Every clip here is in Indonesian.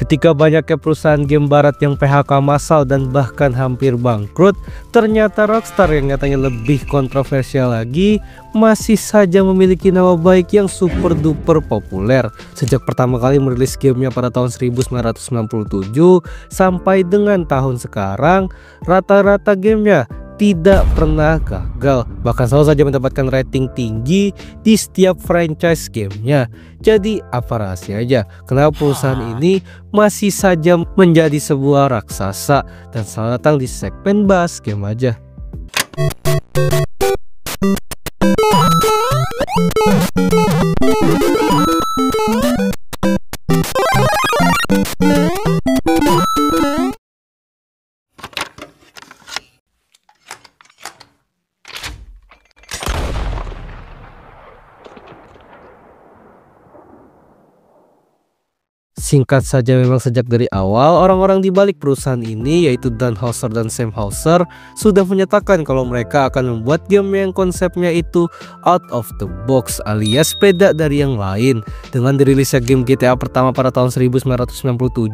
Ketika banyaknya perusahaan game barat yang PHK massal dan bahkan hampir bangkrut, ternyata Rockstar yang nyatanya lebih kontroversial lagi masih saja memiliki nama baik yang super duper populer. Sejak pertama kali merilis gamenya pada tahun 1997 sampai dengan tahun sekarang, rata-rata gamenya tidak pernah gagal, bahkan selalu saja mendapatkan rating tinggi di setiap franchise gamenya. Jadi apa rahasianya kenapa perusahaan ini masih saja menjadi sebuah raksasa? Dan selamat datang di segmen bahas game aja. Singkat saja, memang sejak dari awal orang-orang di balik perusahaan ini yaitu Dan Houser dan Sam Houser sudah menyatakan kalau mereka akan membuat game yang konsepnya itu out of the box alias beda dari yang lain. Dengan dirilisnya game GTA pertama pada tahun 1997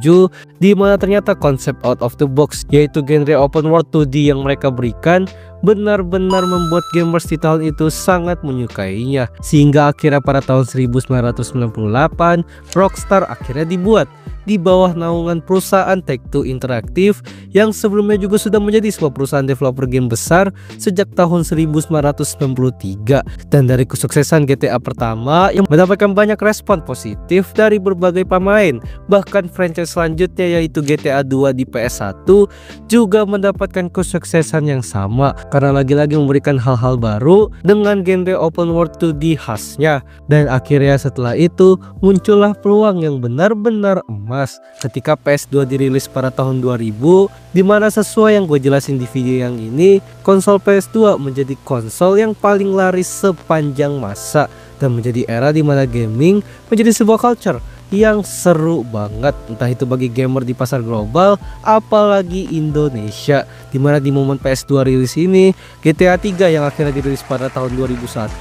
di mana ternyata konsep out of the box yaitu genre open world 2D yang mereka berikan benar-benar membuat gamers di tahun itu sangat menyukainya, sehingga akhirnya pada tahun 1998 Rockstar akhirnya dibuat di bawah naungan perusahaan Take-Two Interactive yang sebelumnya juga sudah menjadi sebuah perusahaan developer game besar sejak tahun 1993. Dan dari kesuksesan GTA pertama yang mendapatkan banyak respon positif dari berbagai pemain, bahkan franchise selanjutnya yaitu GTA 2 di PS1 juga mendapatkan kesuksesan yang sama karena lagi-lagi memberikan hal-hal baru dengan genre open world 2D khasnya. Dan akhirnya setelah itu muncullah peluang yang benar-benar ketika PS2 dirilis pada tahun 2000, dimana sesuai yang gue jelasin di video yang ini, konsol PS2 menjadi konsol yang paling laris sepanjang masa dan menjadi era dimana gaming menjadi sebuah culture yang seru banget, entah itu bagi gamer di pasar global apalagi Indonesia, dimana di momen PS2 rilis ini GTA 3 yang akhirnya dirilis pada tahun 2001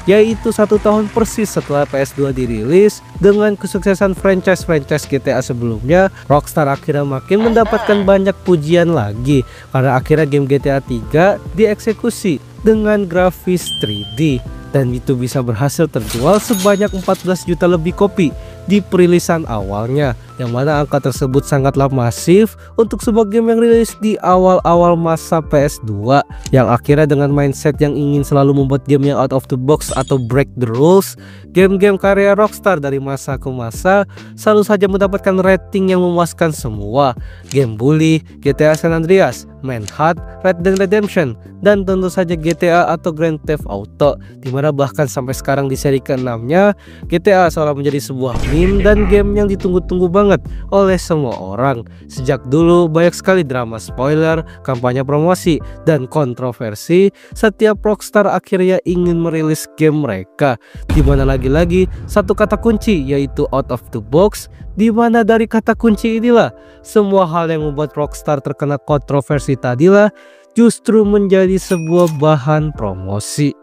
yaitu 1 tahun persis setelah PS2 dirilis. Dengan kesuksesan franchise GTA sebelumnya, Rockstar akhirnya makin mendapatkan banyak pujian lagi karena akhirnya game GTA 3 dieksekusi dengan grafis 3D dan itu bisa berhasil terjual sebanyak 14 juta lebih kopi di perilisan awalnya, yang mana angka tersebut sangatlah masif untuk sebuah game yang rilis di awal-awal masa PS2, yang akhirnya dengan mindset yang ingin selalu membuat game yang out of the box atau break the rules, game-game karya Rockstar dari masa ke masa selalu saja mendapatkan rating yang memuaskan semua. Game Bully, GTA San Andreas, Manhunt, Red Dead Redemption, dan tentu saja GTA atau Grand Theft Auto, dimana bahkan sampai sekarang di seri ke-6-nya GTA seolah menjadi sebuah meme dan game yang ditunggu-tunggu banget oleh semua orang. Sejak dulu banyak sekali drama spoiler, kampanye promosi, dan kontroversi setiap Rockstar akhirnya ingin merilis game mereka, dimana lagi-lagi satu kata kunci yaitu out of the box, dimana dari kata kunci inilah semua hal yang membuat Rockstar terkena kontroversi tadilah justru menjadi sebuah bahan promosi.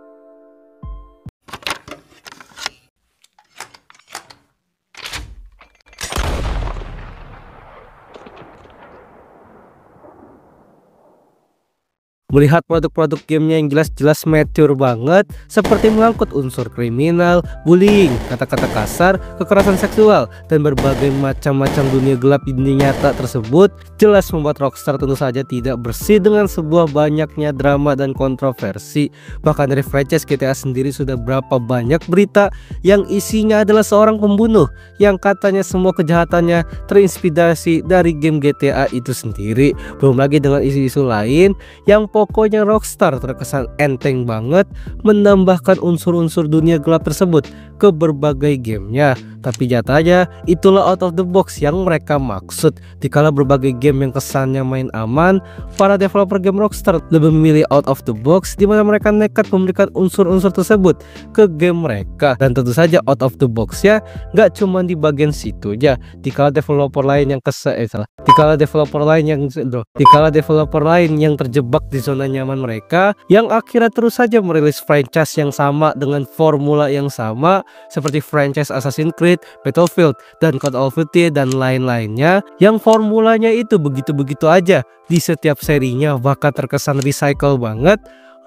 Melihat produk-produk gamenya yang jelas-jelas mature banget, seperti mengangkut unsur kriminal, bullying, kata-kata kasar, kekerasan seksual, dan berbagai macam-macam dunia gelap di dunia nyata tersebut, jelas membuat Rockstar tentu saja tidak bersih dengan sebuah banyaknya drama dan kontroversi. Bahkan dari franchise GTA sendiri sudah berapa banyak berita yang isinya adalah seorang pembunuh yang katanya semua kejahatannya terinspirasi dari game GTA itu sendiri. Belum lagi dengan isu-isu lain yang pokoknya Rockstar terkesan enteng banget menambahkan unsur-unsur dunia gelap tersebut ke berbagai gamenya. Tapi nyatanya itulah out of the box yang mereka maksud. Dikala berbagai game yang kesannya main aman, para developer game Rockstar lebih memilih out of the box, dimana mereka nekat memberikan unsur-unsur tersebut ke game mereka. Dan tentu saja out of the box ya nggak cuma di bagian situ aja. Dikala developer lain yang dikala developer lain yang terjebak di zona nyaman mereka, yang akhirnya terus saja merilis franchise yang sama dengan formula yang sama, seperti franchise Assassin's Creed, Battlefield, dan Call of Duty dan lain-lainnya yang formulanya itu begitu-begitu aja di setiap serinya, bahkan terkesan recycle banget.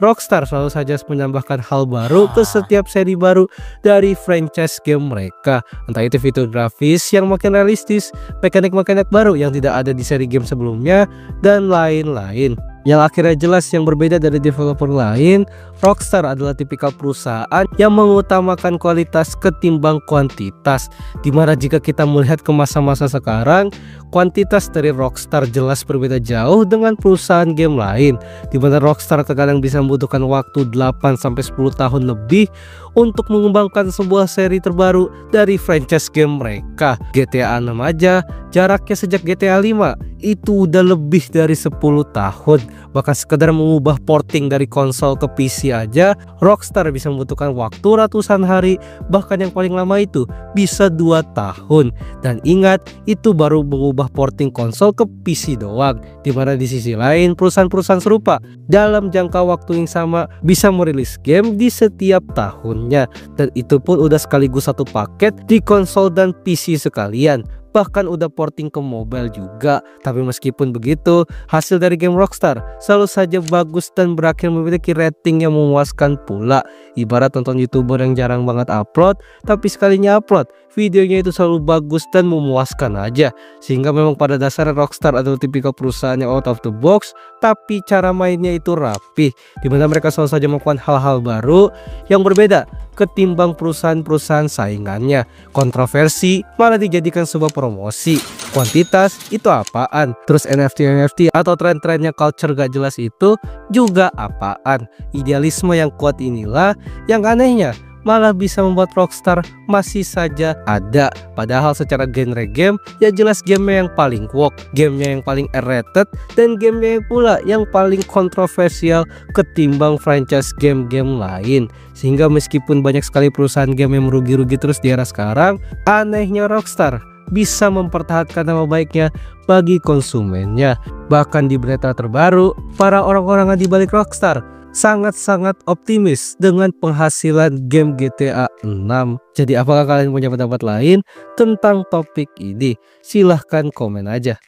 Rockstar selalu saja menambahkan hal baru ke setiap seri baru dari franchise game mereka. Entah itu fitur grafis yang makin realistis, mekanik-mekanik baru yang tidak ada di seri game sebelumnya, dan lain-lain. Yang akhirnya jelas yang berbeda dari developer lain, Rockstar adalah tipikal perusahaan yang mengutamakan kualitas ketimbang kuantitas. Dimana jika kita melihat ke masa-masa sekarang, kuantitas dari Rockstar jelas berbeda jauh dengan perusahaan game lain, dimana Rockstar terkadang bisa membutuhkan waktu 8-10 tahun lebih untuk mengembangkan sebuah seri terbaru dari franchise game mereka. GTA 6 aja jaraknya sejak GTA 5 itu udah lebih dari 10 tahun. Bahkan sekedar mengubah porting dari konsol ke PC aja Rockstar bisa membutuhkan waktu ratusan hari, bahkan yang paling lama itu bisa 2 tahun. Dan ingat, itu baru mengubah porting konsol ke PC doang, dimana di sisi lain perusahaan-perusahaan serupa dalam jangka waktu yang sama bisa merilis game di setiap tahunnya, dan itu pun udah sekaligus satu paket di konsol dan PC sekalian, bahkan udah porting ke mobile juga. Tapi meskipun begitu, hasil dari game Rockstar selalu saja bagus dan berakhir memiliki rating yang memuaskan pula. Ibarat tonton YouTuber yang jarang banget upload, tapi sekalinya upload videonya itu selalu bagus dan memuaskan aja. Sehingga memang pada dasarnya Rockstar adalah tipikal perusahaan yang out of the box, tapi cara mainnya itu rapi, dimana mereka selalu saja melakukan hal-hal baru yang berbeda ketimbang perusahaan-perusahaan saingannya. Kontroversi malah dijadikan sebuah promosi. Kuantitas itu apaan? Terus NFT atau tren-trennya culture gak jelas itu juga apaan? Idealisme yang kuat inilah yang anehnya malah bisa membuat Rockstar masih saja ada. Padahal secara genre game ya jelas gamenya yang paling woke, gamenya yang paling R-rated, dan gamenya pula yang paling kontroversial ketimbang franchise game-game lain. Sehingga meskipun banyak sekali perusahaan game yang merugi-rugi terus di era sekarang, anehnya Rockstar bisa mempertahankan nama baiknya bagi konsumennya. Bahkan di berita terbaru, para orang-orang di balik Rockstar sangat-sangat optimis dengan penghasilan game GTA 6. Jadi apakah kalian punya pendapat lain tentang topik ini? Silahkan komen aja.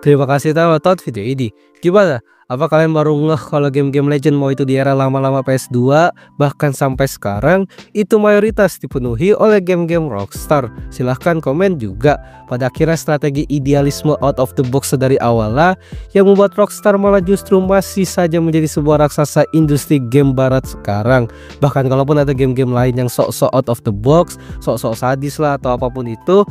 Terima kasih telah nonton video ini. Gimana? Apa kalian baru ngeh kalau game-game legend mau itu di era lama-lama PS2 bahkan sampai sekarang itu mayoritas dipenuhi oleh game-game Rockstar? Silahkan komen juga. Pada akhirnya strategi idealisme out of the box dari awalnya yang membuat Rockstar malah justru masih saja menjadi sebuah raksasa industri game barat sekarang. Bahkan kalaupun ada game-game lain yang sok-sok out of the box, sok-sok sadis lah atau apapun itu,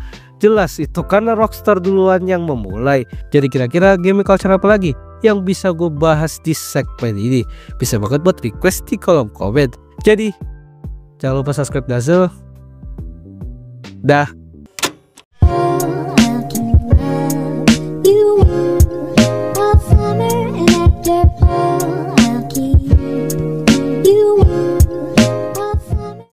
jelas itu karena Rockstar duluan yang memulai. Jadi kira-kira game culture apa lagi yang bisa gue bahas di segmen ini? Bisa banget buat request di kolom komen. Jadi jangan lupa subscribe Dazzle. Dah.